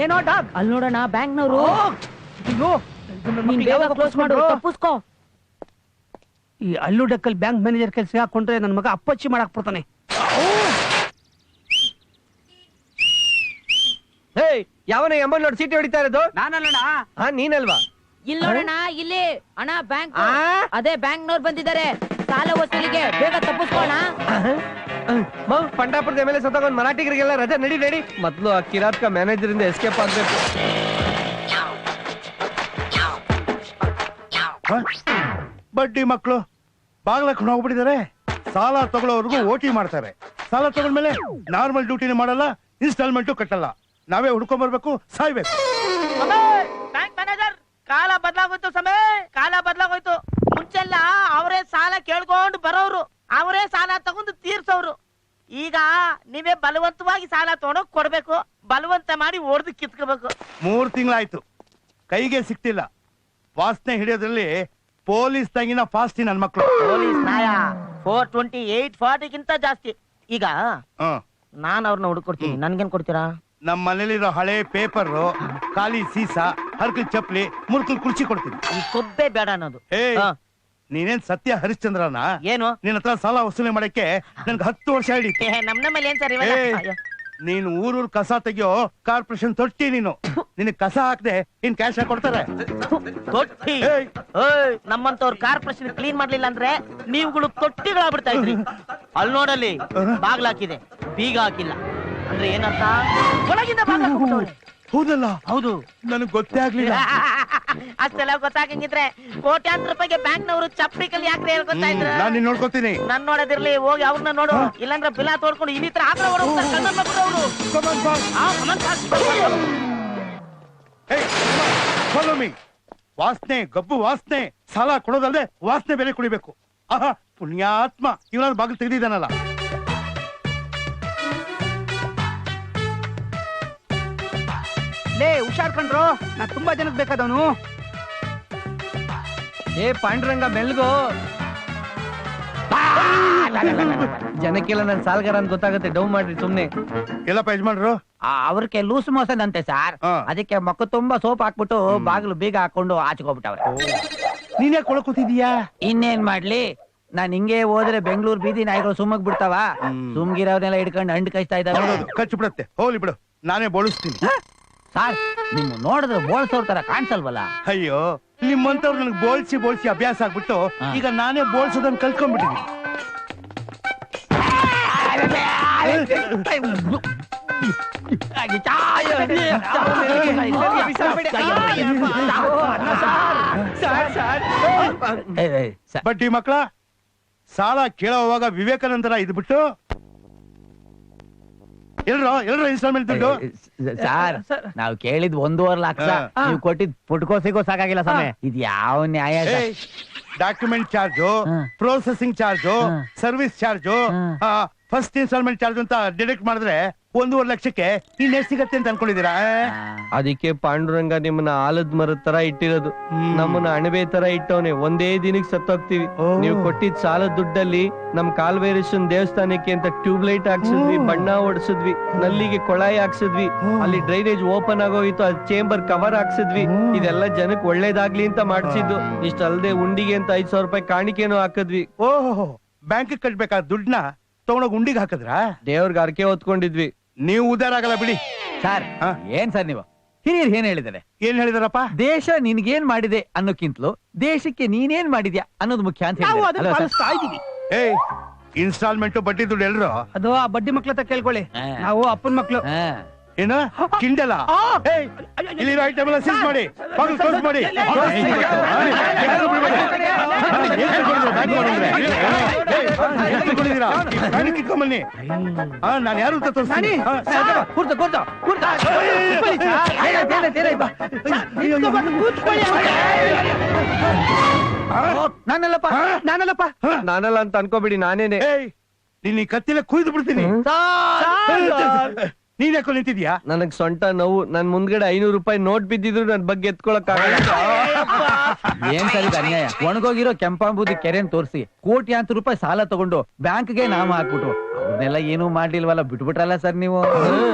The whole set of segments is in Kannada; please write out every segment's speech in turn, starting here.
ಏನೋ ಡಾಗ್ ಅಲ್ಲಿ ನೋಡೋಣ ಬ್ಯಾಂಕ್ನವರು. ಕ್ಲೋಸ್ ಮಾಡು, ತಪ್ಪಿಸ್ಕೋ. ಈ ಅಲ್ಲು ಡಕ್ಕಲ್ ಬ್ಯಾಂಕ್ ಮ್ಯಾನೇಜರ್ ಕೆಲಸ ಹಾಕೊಂಡ್ರೆ ನನ್ನ ಮಗ ಅಪ್ಪಚ್ಚಿ ಮಾಡಕ್ ಬಿಡ್ತಾನೆ. ಯಾವನ ಎಂಬಲ್ ನೋಡಿ ಸೀಟಿ ಹೊಡಿತಾ ಇರೋದು? ನಾನಲ್ಲಣ್ಣ. ನೀನಲ್ವಾ? ಇಲ್ಲಿ ನೋಡೋಣ, ಇಲ್ಲಿ ಅಣ್ಣ ಬ್ಯಾಂಕ್. ಅದೇ ಬ್ಯಾಂಕ್ನವ್ರು ಬಂದಿದ್ದಾರೆ ಸಾಲ ವಸೂಲಿಗೆ, ಬೇಗ ತಪ್ಪಿಸ್ಕೋಣ. ಪಂಡಾಪುರದ ಮೇಲೆ ಸತ್ತಗೊಂಡ್ ಮರಾಠಿಗರಿಗೆಲ್ಲ ರಜೆ ನಡಿ ನಡಿ. ಮೊದ್ಲು ಆ ಕಿರಾತ್ಕ ಮ್ಯಾನೇಜರ್ ಇಂದ ಎಸ್ಕೇಪ್ ಆಗ್ಬೇಕು. ಬಡ್ಡಿ ಮಕ್ಕಳು ಬಾಗ್ಲಕೊಂಡು ಹೋಗ್ಬಿಟ್ಟಿದ್ದಾರೆ. ಸಾಲ ತಗೊಳ್ಳೋವರೆಗೂ ಓಟಿ ಮಾಡ್ತಾರೆ. ಸಾಲ ತಗೊಂಡ್ಮೇಲೆ ನಾರ್ಮಲ್ ಡ್ಯೂಟಿನ ಮಾಡಲ್ಲ, ಇನ್ಸ್ಟಾಲ್ಮೆಂಟು ಕಟ್ಟಲ್ಲ. ನಾವೇ ಹುಡ್ಕೊಂಡ್ ಬರ್ಬೇಕು, ಸಾಯ್ಬೇಕು. ಬ್ಯಾಂಕ್ ಮ್ಯಾನೇಜರ್, ಕಾಲ ಬದಲಾಗೋಯ್ತು ಸಮಯ, ಕಾಲ ಬದಲಾಗೋಯ್ತು. ಮುಂಚೆಲ್ಲ ಅವರೇ ಸಾಲ ಕೇಳ್ಕೊಂಡು ಬರೋರು, ಅವರೇ ಸಾಲ ತಗೊಂಡು ತೀರ್ಸೋರು. ಈಗ ನೀವೇ ಬಲವಂತವಾಗಿ ಸಾಲ ತಗೊಂಡೋಗ್ ಕೊಡ್ಬೇಕು, ಬಲವಂತ ಮಾಡಿ ಓಡ್ದು ಕಿತ್ಕೋಬೇಕು. 3 ತಿಂಗಳಾಯ್ತು, ಕೈಗೆ ಸಿಕ್ತಿಲ್ಲ. ವಾಸನೆ ಹಿಡಿಯೋದ್ರಲ್ಲಿ ಪೊಲೀಸ್ ತಂಗಿನ ಫಾಸ್ಟಿ ನನ್ ಮಕ್ಳು. ಪೊಲೀಸ್ ನಾಯ 420 840ಗಿಂತ ಜಾಸ್ತಿ. ಈಗ ನಾನ್ ಅವ್ರನ್ನ ಹುಡುಕೊಡ್ತೀನಿ, ನನ್ಗೇನ್ ಕೊಡ್ತೀರಾ? ನಮ್ಮ ಮನೇಲಿರೋ ಹಳೆ ಪೇಪರ್, ಖಾಲಿ ಸೀಸ, ಹರ್ಕಲ್ ಚಪ್ಲಿ, ಮುರ್ಕಲ್ ಕುರ್ಚಿ ಕೊಡ್ತೀನಿ. ಈ ಸೊಬ್ಬೆ ಬೇಡ ಅನ್ನೋದು. ನೀನೇನ್ ಸತ್ಯ ಹರಿಶ್ಚಂದ್ರನ? ಏನು? ನಿನ್ನ ಹತ್ರ ಸಾಲ ವಸೂಲಿ ಮಾಡಕ್ಕೆ ನನ್ಗೆ 10 ವರ್ಷ ಹಿಡಿತು. ನಮ್ಮಲ್ಲಿ ಏನ್ ಸರ್ ನೀನು ಊರೂರ್ ಕಸ ತೆಗಿಯೋ ಕಾರ್ಪೊರೇಷನ್ ತೊಟ್ಟಿ. ನೀನು ನಿನ್ ಕಸ ಹಾಕ್ದೆ ಇನ್ ಕ್ಯಾಶ್ ಕೊಡ್ತಾರೆ. ತೊಟ್ಟಿ ನಮ್ಮಂತವ್ರ ಕಾರ್ಪೊರೇಷನ್ ಕ್ಲೀನ್ ಮಾಡ್ಲಿಲ್ಲ ಅಂದ್ರೆ ನೀವುಗಳು ತೊಟ್ಟಿಗಳಾಗ್ಬಿಡ್ತಾ ಇದ್ರಿ. ಅಲ್ಲಿ ನೋಡಲ್ಲಿ ಬಾಗ್ಲಾಕಿದೆ, ಬೀಗ ಹಾಕಿಲ್ಲ ಅಂದ್ರೆ ಏನಂತ? ಒಳಗಿಂದ ಬಾಗ್ಲ. ಹೌದಲ್ಲ? ಹೌದು, ನನಗ್ ಗೊತ್ತೇ ಆಗ್ಲಿಲ್ಲ. ಅಷ್ಟೆಲ್ಲ ಗೊತ್ತಾಗಂಗಿದ್ರೆ ಕೋಟ್ಯಾಂತರ ರೂಪಾಯಿಗೆ ಬ್ಯಾಂಕ್ನವರು ಚಪ್ಪಡಿ ಕಲ್ಲಿ ಯಾಕ್ರೆ ಹೇಳ್ಕೊತಾ ಇದ್ರು. ನಾನು ನಿನ್ ನೋಡ್ಕೋತೀನಿ. ನನ್ ನೋಡೋದಿರ್ಲಿ, ಹೋಗಿ ಅವ್ರನ್ನ ನೋಡು. ಇಲ್ಲಾಂದ್ರೆ ಬಿಲಾ ತೋಡ್ಕೊಂಡು ಇನ್ನಿತರ ಆಗ್ರೆ ಹೊರಡ್ತಾರೆ ಕಣ್ಣನ್ನ ಬಿಡೋರು. Follow me. ವಾಸನೆ, ಗಬ್ಬು ವಾಸನೆ. ಸಾಲ ಕೊಡೋದಲ್ದೆ ವಾಸನೆ ಬೇರೆ ಕುಡಿಬೇಕು. ಆಹಾ, ಪುಣ್ಯಾತ್ಮ ಇವನಾದ್ರು ಬಾಗಿಲು ತೆಗೆದಿದ್ದಾನಲ್ಲ. ಲೇ ಹುಷಾರ್ ಕಂಡ್ರು, ನಾ ತುಂಬಾ ಜನಕ್ಕೆ ಬೇಕಾದವನು. ಪಾಂಡುರಂಗ ಮೆಲ್ಗೋ. ಜನಕ್ಕೆಲ್ಲ ನನ್ ಸಾಲ್ಗಾರ ಅಂತ ಗೊತ್ತಾಗುತ್ತೆ, ಡೌನ್ ಮಾಡ್ರಿ ಸುಮ್ನೆ. ಎಲ್ಲಪ್ಪ ಯಜಮಾನ್ರು? ಅವ್ರಿಗೆ ಲೂಸ್ ಮೋಸನ್ ಅಂತೆ ಸರ್, ಅದಕ್ಕೆ ಮಕ್ಕ ತುಂಬಾ ಸೋಪ್ ಹಾಕ್ಬಿಟ್ಟು ಬಾಗಿಲು ಬೀಗ ಹಾಕೊಂಡು ಆಚೆಗೋಗ್ಬಿಟ್ಟವ್ರೆ. ನೀನೇ ಕೊಳಕೂತಿದೀಯಾ? ಇನ್ನೇನ್ ಮಾಡ್ಲಿ, ನಾನ್ ಹಿಂಗೆ ಹೋದ್ರೆ ಬೆಂಗಳೂರು ಬೀದಿ ನಾಯಿಗಳು ಸುಮ್ಮಗ್ ಬಿಡ್ತಾವ. ಸುಮ್ಗಿರವ್ರನ್ನೆಲ್ಲ ಹಿಡ್ಕೊಂಡು ಹಂಡ್ ಕಚ್ತಾ ಇದಾವೆ. ಕಚ್ಚು ಬಿಡತ್ತೆ, ಹೋಗ್ಲಿ ಬಿಡು, ನಾನೇ ಬೋಳಿಸ್ತೀನಿ. ಸಾರ್, ನಿಮ್ ನೋಡಿದ್ರೆ ಬೋಳ್ಸೋರ್ ತರ ಕಾಣಿಸಲ್ವಲ್ಲ? ಅಯ್ಯೋ, ನಿಮ್ಮಂತವ್ರು ನನಗೆ ಬೋಳ್ಸಿ ಅಭ್ಯಾಸ ಆಗ್ಬಿಟ್ಟು ಈಗ ನಾನೇ ಬೋಳ್ಸೋದನ್ನ ಕಲ್ತ್ಕೊಂಡ್ಬಿಟ್ಟಿದ್ದೀನಿ. ಬಡ್ಡಿ ಮಕ್ಕಳ, ಸಾಲ ಕೇಳೋವಾಗ ವಿವೇಕಾನಂದರ ಇದ್ಬಿಟ್ಟು ಎಲ್ರ ಇನ್ಸ್ಟಾಲ್ಮೆಂಟ್ ದುಡ್ಡು? ಸರ್, ನಾವ್ ಕೇಳಿದ್ 1.5 ಲಕ್ಷ, ನೀವು ಕೊಟ್ಟಿದ್ ಪುಟ್ಕೋಸಿಗೂ ಸಾಕಾಗಿಲ್ಲ ಸಮಯ. ಇದು ಯಾವ ನ್ಯಾಯ? Document charge, processing charge, service charge, first instalment charge ಅಂತ ಡಿಡಕ್ಟ್ ಮಾಡಿದ್ರೆ 1.5 ಲಕ್ಷಕ್ಕೆ ಇನ್ನೆಷ್ಟು ಸಿಗತ್ತೆ ಅಂತ ಅನ್ಕೊಂಡಿದೀರಾ? ಅದಕ್ಕೆ ಪಾಂಡುರಂಗ ನಿಮ್ಮನ್ನ ಆಲದ ಮರದ ತರ ಇಟ್ಟಿರೋದು, ನಮ್ಮನ್ನ ಅಣಬೆ ತರ ಇಟ್ಟವನೆ. ಒಂದೇ ದಿನಕ್ಕೆ ಸತ್ತೋಗ್ತಿವಿ. ನೀವು ಕೊಟ್ಟಿದ್ ಸಾಲದ ದುಡ್ಡಲ್ಲಿ ನಮ್ ಕಾಲ್ವೇರೇಶನ್ ದೇವಸ್ಥಾನಕ್ಕೆ ಅಂತ ಟ್ಯೂಬ್ ಲೈಟ್ ಹಾಕ್ಸಿದ್ವಿ, ಬಣ್ಣ ಹೊಡ್ಸಿದ್ವಿ, ನಲ್ಲಿಗೆ ಕೊಳಾಯಿ ಹಾಕ್ಸಿದ್ವಿ, ಅಲ್ಲಿ ಡ್ರೈನೇಜ್ ಓಪನ್ ಆಗೋಯ್ತು, ಅದ್ ಚೇಂಬರ್ ಕವರ್ ಹಾಕ್ಸಿದ್ವಿ. ಇದೆಲ್ಲ ಜನಕ್ಕೆ ಒಳ್ಳೇದಾಗ್ಲಿ ಅಂತ ಮಾಡ್ಸಿದ್ದು. ಇಷ್ಟಲ್ದೆ ಉಂಡಿಗೆ ಅಂತ 5,000 ರೂಪಾಯಿ ಕಾಣಿಕೆನೂ ಹಾಕಿದ್ವಿ. ಓಹೋ, ಬ್ಯಾಂಕ್ ಕಟ್ಬೇಕಾದ ದುಡ್ಡನ್ನ ತಗೊಂಡೋಗಿ ಉಂಡಿಗೆ ಹಾಕಿದ್ರ? ದೇವ್ರಿಗೆ ಅರ್ಕೆ ಹೊತ್ಕೊಂಡಿದ್ವಿ. ನೀವು ಉದ್ದಾರ ಆಗಲ್ಲ ಬಿಡಿ. ಸರ್, ಏನ್ ಸರ್ ನೀವು ಹಿರಿಯರು ಏನ್ ಹೇಳಿದಾರೆ? ಏನ್ ಹೇಳಿದಾರಪ್ಪ? ದೇಶ ನಿನ್ಗೇನ್ ಮಾಡಿದೆ ಅನ್ನೋಕ್ಕಿಂತಲೂ ದೇಶಕ್ಕೆ ನೀನೇನ್ ಮಾಡಿದ್ಯಾ ಅನ್ನೋದು ಮುಖ್ಯ ಅಂತ ಇದ್ದೀವಿ. ಏಯ್, ಇನ್ಸ್ಟಾಲ್ಮೆಂಟ್ ಬಡ್ಡಿ ದುಡ್ಡು ಎಲ್ರು? ಅದು ಆ ಬಡ್ಡಿ ಮಕ್ಳ ಹತ್ರ ಕೇಳ್ಕೊಳ್ಳಿ, ನಾವು ಅಪ್ಪನ ಮಕ್ಳು. ಏನ ಕಿಂಡಲ? ಇಲ್ಲಿ ಐಟಮ್ ಎಲ್ಲ ಸೀಸ್ ಮಾಡಿ, ಬಾಗಿಲು ಕ್ಲೋಸ್ ಮಾಡಿ. ಬನ್ನಿ, ನಾನು ಯಾರು ಅಂತ ತೋರಿಸ್ತೀನಿ. ನಾನಲ್ಲ ಅಂತ ಅನ್ಕೋಬಿಡಿ, ನಾನೇನೆ. ನೀನ್ ಈ ಕತ್ತಿಲೆ ಕುಯ್ದು ಬಿಡ್ತೀನಿ. ನೀನ್ ಯಾಕೋ ನಿಂತಿದ್ಯಾ? ನನಗ್ ಸೊಂಟ ನೋವು. ನನ್ ಮುಂದ್ಗಡೆ 500 ರೂಪಾಯಿ ನೋಟ್ ಬಿದ್ದಿದ್ರು ನನ್ ಬಗ್ಗೆ ಎತ್ಕೊಳಕ್ ಆಗಲ್ಲ. ಏನ್ ಸರಿ ಅನ್ಯಾಯ? ಒಣಗೋಗಿರೋ ಕೆಂಪಾಂಬುದಿ ಕೆರೆನ್ ತೋರಿಸಿ ಕೋಟ್ಯಾಂತರ ರೂಪಾಯಿ ಸಾಲ ತಗೊಂಡು ಬ್ಯಾಂಕ್ಗೆ ನಾಮ ಹಾಕ್ಬಿಟ್ರು. ಅವ್ರನ್ನೆಲ್ಲ ಏನೂ ಮಾಡ್ಲಿಲ್ವಲ್ಲ, ಬಿಟ್ಬಿಟ್ರಲ್ಲ ಸರ್ ನೀವು.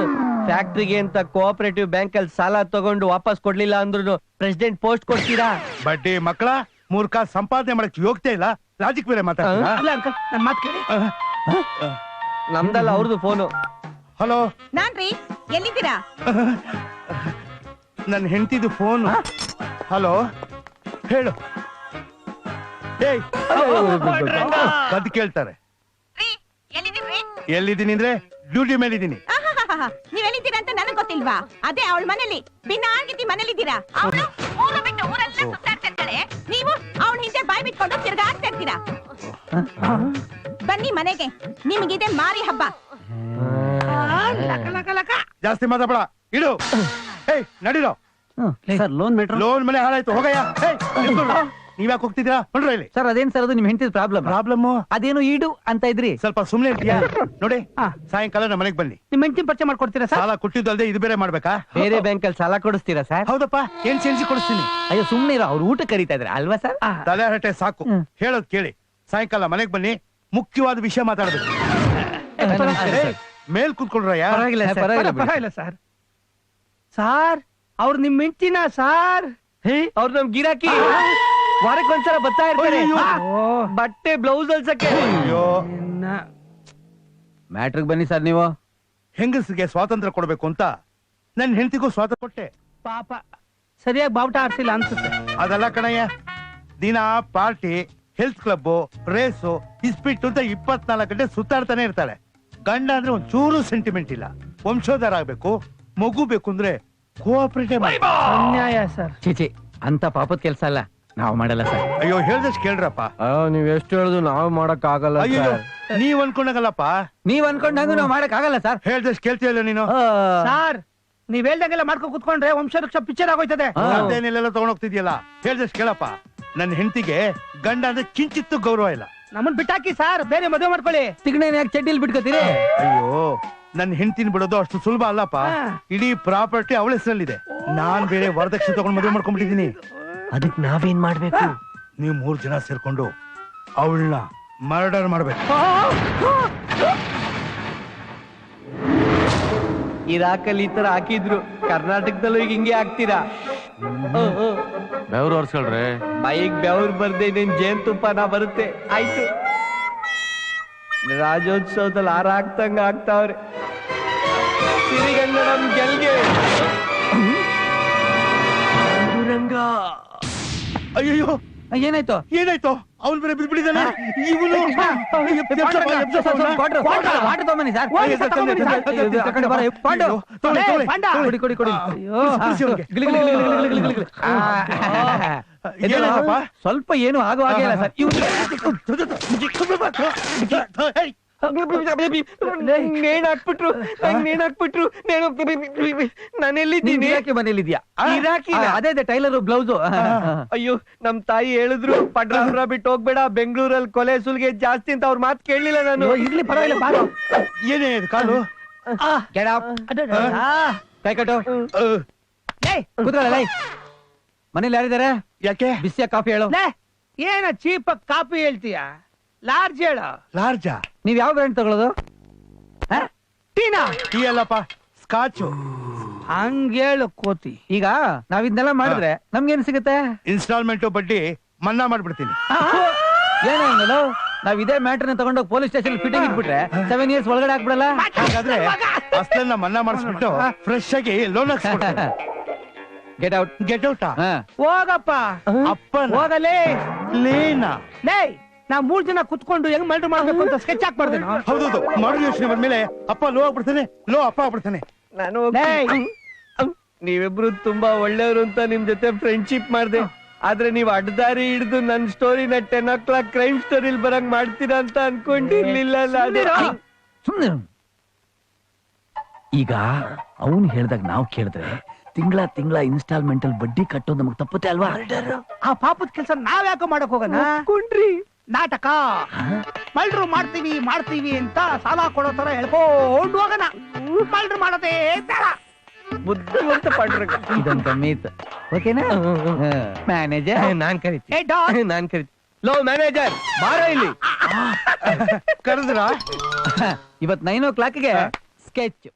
ಫ್ಯಾಕ್ಟ್ರಿಗೆ ಅಂತ ಕೋಆಪರೇಟಿವ್ ಬ್ಯಾಂಕ್ ಅಲ್ಲಿ ಸಾಲ ತಗೊಂಡು ವಾಪಸ್ ಕೊಡ್ಲಿಲ್ಲ ಅಂದ್ರೂ ಪ್ರೆಸಿಡೆಂಟ್ ಪೋಸ್ಟ್ ಕೊಡ್ತೀರಾ? ಬಡ್ಡಿ ಮಕ್ಕಳ ಮೂರ್ಖ ಸಂಪಾದನೆ ಮಾಡಕ್ ಯೋಗ್ಯತೆ ಇಲ್ಲ, ಲಾಜಿಕ್ ಬೇರೆ ಮಾತಾಡ್ತೀರಾ? ಅಲ್ಲ ಅಂಕಲ್ ನನ್ ಮಾತು ಕೇಳಿ. ನಮ್ದಲ್ಲ ಅವ್ರದ್ದು ಫೋನು. ಹಲೋ, ನಾನ್ರಿ, ಎಲ್ಲಿದ್ದೀರಾ? ನನ್ನ ಹೆಂಡತಿದು ಫೋನ್. ಹಲೋ, ಹೇಳು. ಏಯ್, ಕದ್ ಕೇಳ್ತಾರೆ. ಎಲ್ಲಿದ್ದೀನಿ ಅಂದ್ರೆ ಡ್ಯೂಟಿ ಮೇಲೆ ಇದ್ದೀನಿ. ನೀವೆಲ್ಲಿದ್ದೀರಾ ಅಂತ ನನಗ್ ಗೊತ್ತಿಲ್ವಾ? ಅದೇ ಅವಳ ಮನೇಲಿ ಬಿನ್ನಾಗಿದ್ದಿ ಮನೇಲಿದ್ದೀರಾ. ಅವಳು ಊರು ಬಿಟ್ಟು ಊರೆಲ್ಲ ಸುತ್ತಾಡ್ತಾ ಇರ್ತಾಳೆ, ನೀವು ಅವಳ ಹಿಂದೆ ಬಾಯಿ ಬಿಟ್ಕೊಂಡು ತಿರ್ಗಾಡ್ತಾ ಇರ್ತೀರಾ. ಬನ್ನಿ ಮನೆಗೆ, ನಿಮಗಿದೆ ಮಾರಿ ಹಬ್ಬ. ಜಾಸ್ತಿ ಮಾತಾಡ, ಇಡು. ಏಯ್ ನಡೀರೋ. Sir loan matter. ಲೋನ್ ಮನೆ ಹಾಳಾಯ್ತು, ಹೋಗಯ್ಯ. ನೀವ್ಯಾಕೆ ಹೋಗ್ತಿದ್ದೀರಾ? ನೋಡ್ರಿ ಇಲ್ಲಿ. ಸರ್ ಅದೇನ್ ಸರ್, ಅದು ನಿಮ್ ಹೆಂಡತಿ ಪ್ರಾಬ್ಲಮ್. ಪ್ರಾಬ್ಲಮ್ ಅದೇನು ಈಡು ಅಂತ ಇದ್ರಿ. ಸ್ವಲ್ಪ ಸುಮ್ನೆ ಇರ್ತೀಯಾ? ನೋಡಿ, ಹಾ. ಸಾಯಂಕಾಲ ನಮ್ಮ ಮನೆಗೆ ಬನ್ನಿ. ನಿಮ್ ಹೆಂಡತಿ ಪರಿಚಯ ಮಾಡ್ಕೊಡ್ತೀರಾ ಸರ್? ಸಾಲ ಕೊಟ್ಟಿದ್ದಲ್ದೆ ಇದು ಬೇರೆ ಮಾಡ್ಬೇಕಾ? ಬೇರೆ ಬ್ಯಾಂಕ್ ಅಲ್ಲಿ ಸಾಲ ಕೊಡಿಸ್ತೀರಾ ಸರ್? ಹೌದಪ್ಪ, ಏನ್ ಸೇರಿಸಿ ಕೊಡಿಸ್ತೀನಿ. ಅಯ್ಯೋ ಸುಮ್ನೆ ಇರೋ, ಅವ್ರು ಊಟ ಕರೀತಾ ಇದ್ರೆ ಅಲ್ವಾ ಸರ್? ತಲೆ ಹರಟೆ ಸಾಕು. ಹೇಳೋದ್ ಕೇಳಿ, ಸಾಯಂಕಾಲ ಮನೆಗೆ ಬನ್ನಿ, ಮುಖ್ಯವಾದ ವಿಷಯ ಮಾತಾಡ್ಬೇಕು. ಮೇಲ್ ಕೂತ್ಕೊಳ್ರಯ್ಯ. ಪರವಾಗಿಲ್ಲ ಸರ್, ಪರವಾಗಿಲ್ಲ ಬಿಡಿ. ಪರವಾಗಿಲ್ಲ ಸರ್. ಸಾರ್ ಅವ್ರು ನಿಮ್ ಹೆಂಡತಿನ ಸಾರ್? ಅವ್ರು ನಮ್ ಗಿರಾಕಿ, ವಾರಕ್ಕೆ ಒಂದ್ಸಲ ಬರ್ತಾ ಇರ್ತಾರೆ. ಅಯ್ಯೋ. ಬಟ್ಟೆ ಬ್ಲೌಸ್ ಅಲ್ಸಕ್ಕೆ. ಅಯ್ಯೋ, ಮ್ಯಾಟ್ರಿಗೆ ಬನ್ನಿ ಸರ್ ನೀವು. ಹೆಂಗಸಿಗೆ ಸ್ವಾತಂತ್ರ್ಯ ಕೊಡ್ಬೇಕು ಅಂತ ನನ್ ಹೆಂಡತಿಗೂ ಸ್ವಾತಂತ್ರ್ಯ ಕೊಟ್ಟೆ. ಪಾಪ ಸರಿಯಾಗಿ ಬಾವುಟ ಆಡ್ಸಿಲ್ಲ ಅನ್ಸುತ್ತೆ. ಅದೆಲ್ಲ ಕಣಯ್ಯ, ದಿನ ಪಾರ್ಟಿ, ಹೆಲ್ತ್ ಕ್ಲಬ್, ರೇಸು, ಇಸ್ಪಿಟ್ಟು ಅಂತ 24 ಗಂಟೆ ಸುತ್ತಾಡ್ತಾನೆ ಇರ್ತಾಳೆ. ಗಂಡ ಅಂದ್ರೆ ಒಂದ್ ಚೂರು ಸೆಂಟಿಮೆಂಟ್ ಇಲ್ಲ. ವಂಶೋದ್ಧಾರ ಆಗ್ಬೇಕು, ಮಗು ಬೇಕು ಅಂದ್ರೆ ಕೋಆಪರೇಟಿವ್. ಅನ್ಯಾಯ ಸರ್. ಚೀಚಿ, ಅಂತ ಪಾಪದ ಕೆಲ್ಸ ಅಲ್ಲ, ನಾವು ಮಾಡಲ್ಲ ಸರ್. ಅಯ್ಯೋ, ಹೇಳ್ದಷ್ಟು ಕೇಳ್ರಪ್ಪ. ನೀವ್ ಎಷ್ಟು ಹೇಳಿದ್ರು ನಾವು ಮಾಡಕ್ ಆಗಲ್ಲ. ಅಯ್ಯೋ, ನೀವ್ ಅನ್ಕೊಂಡಾಗಲ್ಲಪ್ಪ, ನೀವ್ ಅನ್ಕೊಂಡಂಗ ನಾವು ಮಾಡಕ್ ಆಗಲ್ಲ ಸರ್. ಹೇಳ್ದಷ್ಟು ಕೇಳ್ತೀಯಲ್ಲ ನೀನು. ಸಾರ್ ನೀವ್ ಹೇಳ್ದಂಗೆಲ್ಲ ಮಾಡ್ಕೊ ಕುತ್ಕೊಂಡ್ರೆ ವಂಶವೃಕ್ಷ ಪಿಕ್ಚರ್ ಆಗೋಯ್ತದೆ. ಅದೇನೆಲ್ಲ ತಗೊಂಡೋಗ್ತಿದ್ಯಲ್ಲ, ಹೇಳ್ದಷ್ಟು ಕೇಳಪ್ಪ. ನನ್ನ ಹೆಂಡತಿಗೆ ಗಂಡ ಅಂದ್ರೆ ಕಿಂಚಿತ್ತು ಗೌರವ ಇಲ್ಲ. ನಮ್ಮನ್ ಬಿಟ್ಟಾಕಿ ಸಾರ್, ಬೇರೆ ಮದುವೆ ಮಾಡ್ಕೊಳ್ಳಿ. ತಿಗಣೆನ ಯಾಕೆ ಚಡ್ಡಿಲ್ ಬಿಟ್ಕೋತೀರಿ? ಅಯ್ಯೋ, ನನ್ನ ಹೆಂಡತಿನ ಬಿಡೋದು ಅಷ್ಟು ಸುಲಭ ಅಲ್ಲಪ್ಪ. ಹಾ. ಇಡೀ ಪ್ರಾಪರ್ಟಿ ಅವಳ ಹೆಸರಲ್ಲಿದೆ. ನಾನ್ ಬೇರೆ ವರದಕ್ಷಿಣೆ ತಗೊಂಡು ಮದುವೆ ಮಾಡ್ಕೊಂಡ್ಬಿಟ್ಟಿದೀನಿ. ಅದಕ್ ನಾವೇನ್ ಮಾಡ್ಬೇಕು? ನೀವು 3 ಜನ ಸೇರ್ಕೊಂಡು ಅವಳನ್ನ ಮರ್ಡರ್ ಮಾಡ್ಬೇಕು. ಇರಾಕಲ್ಲಿ ಈ ತರ ಹಾಕಿದ್ರು, ಕರ್ನಾಟಕದಲ್ಲೂ ಈಗ ಹಿಂಗೆ ಹಾಕ್ತೀರಾ? ಬೆವ್ರು ಒರ್ಸ್ಕೊಳ್ರಿ. ಬೈಕ್ ಬೆವ್ರು ಬರ್ದೆ ನಿನ್ ಜೇನ್ತುಪ್ಪನ ಬರುತ್ತೆ. ಆಯ್ತು, ರಾಜ್ಯೋತ್ಸವದಲ್ಲಿ ಹಾರ ಹಾಕ್ತಂಗ ಆಗ್ತಾವ್ರೆ. ಸಿರಿಗನ್ನಡಂ ಗೆಲ್ಗೆ. ರಂಗ, ಅಯ್ಯೋ, ಏನಾಯ್ತು? ಏನಾಯ್ತು? ಅವ್ನು ಬೇರೆ ಬಿದ್ಬಿಟ್ಟಿದ್ದಾನೆ. ಇವನು ವಾಟರ್ ತಗೊಂಬನ್ನಿ ಸರ್. ತಗೊಂಡು ಬರ, ಪಾಂಡು. ಕೊಡಿ ಕೊಡಿ ಕೊಡಿ. ಅಯ್ಯೋ. ಗಿಲಿ, ಗಿಲಿ, ಗಿಲಿ, ಗಿಲಿ, ಗಿಲಿ, ಗಿಲಿ, ಗಿಲಿ. ಏನಾಯ್ತಪ್ಪ? ಸ್ವಲ್ಪ ಏನು ಆಗೋ ಹಾಗೆ ಇಲ್ಲ ಸರ್. ನೇಣ್ ಹಾಕ್ಬಿಟ್ರು, ನೇಣ್ ಹಾಕ್ಬಿಟ್ರು. ನಾನೆಲ್ಲಿದ್ದೀನಿ? ಮನೇಲಿದ್ಯಾ? ಇರಾಕಿ. ಅದೇ ಟೈಲರ್ ಬ್ಲೌಸ್. ಅಯ್ಯೋ, ನಮ್ ತಾಯಿ ಹೇಳಿದ್ರು ಪಡ್ರಾಪುರ ಬಿಟ್ಟು ಹೋಗ್ಬೇಡ, ಬೆಂಗಳೂರಲ್ಲಿ ಕೊಲೆ ಸುಲ್ಗೆ ಜಾಸ್ತಿ ಅಂತ ಅವ್ರ ಮಾತು ಕೇಳಲಿಲ್ಲ ನಾನು. ಇರ್ಲಿ ಪರವಾಗಿಲ್ಲ, ಬಾರೋ. ಏನೇ ಇದು ಕಾಲು? Get up. ಕೈ ಕಟ್ಟು. ಕೂತ್ಕೊಳ್ಳ. ಮನೇಲಿ ಯಾರಿದ್ದಾರೆ? ಯಾಕೆ? ಬಿಸಿಯ ಕಾಫಿ ಹೇಳು. ಏನ ಚೀಪ್ ಕಾಪಿ ಹೇಳ್ತೀಯ? ಲಾರ್ಜ್ ಹೇಳು. ಲಾರ್ಜಾ? ನೀವ್ ಯಾವ ಬ್ರ್ಯಾಂಡ್ ತಗೊಳ್ಳೋದು? ಟೀನಾ? ಟೀ ಅಲ್ಲಪ್ಪ, ಸ್ಕಾಚು. ಹಂಗೇಳು ಕೋತಿ. ಈಗ ನಾವ್ ಇದನ್ನೆಲ್ಲ ಮಾಡಿದ್ರೆ ನಮ್ಗೇನ್ ಸಿಗುತ್ತೆ? ಇನ್ಸ್ಟಾಲ್ಮೆಂಟ್ ಬಡ್ಡಿ ಮನ್ನಾ ಮಾಡ್ಬಿಡ್ತೀನಿ. ಏನೇನು ನಾವ್ ಇದೇ ಮ್ಯಾಟರ್ನ ತಗೊಂಡೋಗಿ ಪೊಲೀಸ್ ಸ್ಟೇಷನ್ ಫಿಟ್ಟಿಂಗ್ ಇಟ್ಬಿಟ್ರೆ 7 years ಒಳಗಡೆ ಹಾಕ್ಬಿಡಲ್ಲ? ಹಾಗಾದ್ರೆ ಅಷ್ಟೆಲ್ಲ ಮನ್ನಾ ಮಾಡಿಸ್ಬಿಟ್ಟು ಫ್ರೆಶ್ ಆಗಿ ಲೋನ್ ಹಾಕ್ಸ್ಬಿಡ್ತೀನಿ. Get out. ಗೆಟ್ ಔಟಾ? ಹೋಗಪ್ಪ. ಅಪ್ಪನ ಹೋಗಲೇ. ಲೇನಾ? ಲೇ, ನಾವ್ 3 ಜನ ಕುತ್ಕೊಂಡು ಹೆಂಗ್ ಮರ್ಡರ್ ಮಾಡ್ಬೇಕು ಅಂತ ಸ್ಕೆಚ್ ಹಾಕ್ಬಾರ್ದು. ಹೌದೌದು, ಮಾಡೋ ಯೋಚನೆ ಬಂದ್ಮೇಲೆ ಅಪ್ಪ ಲೋ ಆಗ್ಬಿಡ್ತಾನೆ, ಲೋ ಅಪ್ಪ ಆಗ್ಬಿಡ್ತಾನೆ. ನಾನು ನೀವಿಬ್ರು ತುಂಬಾ ಒಳ್ಳೆಯವರು ಅಂತ ನಿಮ್ ಜೊತೆ ಫ್ರೆಂಡ್ಶಿಪ್ ಮಾಡ್ದೆ. ಆದ್ರೆ ನೀವ್ ಅಡ್ಡದಾರಿ ಹಿಡಿದು ನನ್ ಸ್ಟೋರಿನ 10 o'clock ಕ್ರೈಮ್ ಸ್ಟೋರಿಲ್ ಬರಂಗ್ ಮಾಡ್ತೀರಾ ಅಂತ ಅನ್ಕೊಂಡಿರ್ಲಿಲ್ಲ. ಸುಮ್ನೆ ಈಗ ಅವನು ಹೇಳ್ದಾಗ ನಾವ್ ಕೇಳಿದ್ರೆ ತಿಂಗಳ ಇನ್ಸ್ಟಾಲ್ಮೆಂಟ್ ಅಲ್ಲಿ ಬಡ್ಡಿ ಕಟ್ಟೋದು ನಮಗ್ ತಪ್ಪುತ್ತೆ ಅಲ್ವಾ? ಆ ಪಾಪದ ಕೆಲಸ ನಾವ್ ಯಾಕೆ ಮಾಡಕ್ ಹೋಗೋಣ? ನಾಟಕ ಮಲ್ಡ್ರು ಮಾಡ್ತೀವಿ ಅಂತ ಸಾಲ ಕೊಡೋ ತರ ಹೇಳ್ಕೊಂಡು ಹೋಗೋಣ. ಮಲ್ಡ್ರು ಮಾಡೋದೇ ಬೇಡ. ಬುದ್ಧಿವಂತ ಪಾಂಡುರಂಗ. ಇದಂತ ಮೀತ್. ಓಕೆನಾ ಮ್ಯಾನೇಜರ್? ನಾನ್ ಕರಿತೀನಿ. ಏ ಡಾನ್, ನಾನ್ ಕರಿತೀನಿ. ಲೋ ಮ್ಯಾನೇಜರ್, ಬಾರೋ ಇಲ್ಲಿ. ಕರೆದ್ರ ಇವತ್ 9 o'clockಗೆ ಸ್ಕೆಚ್.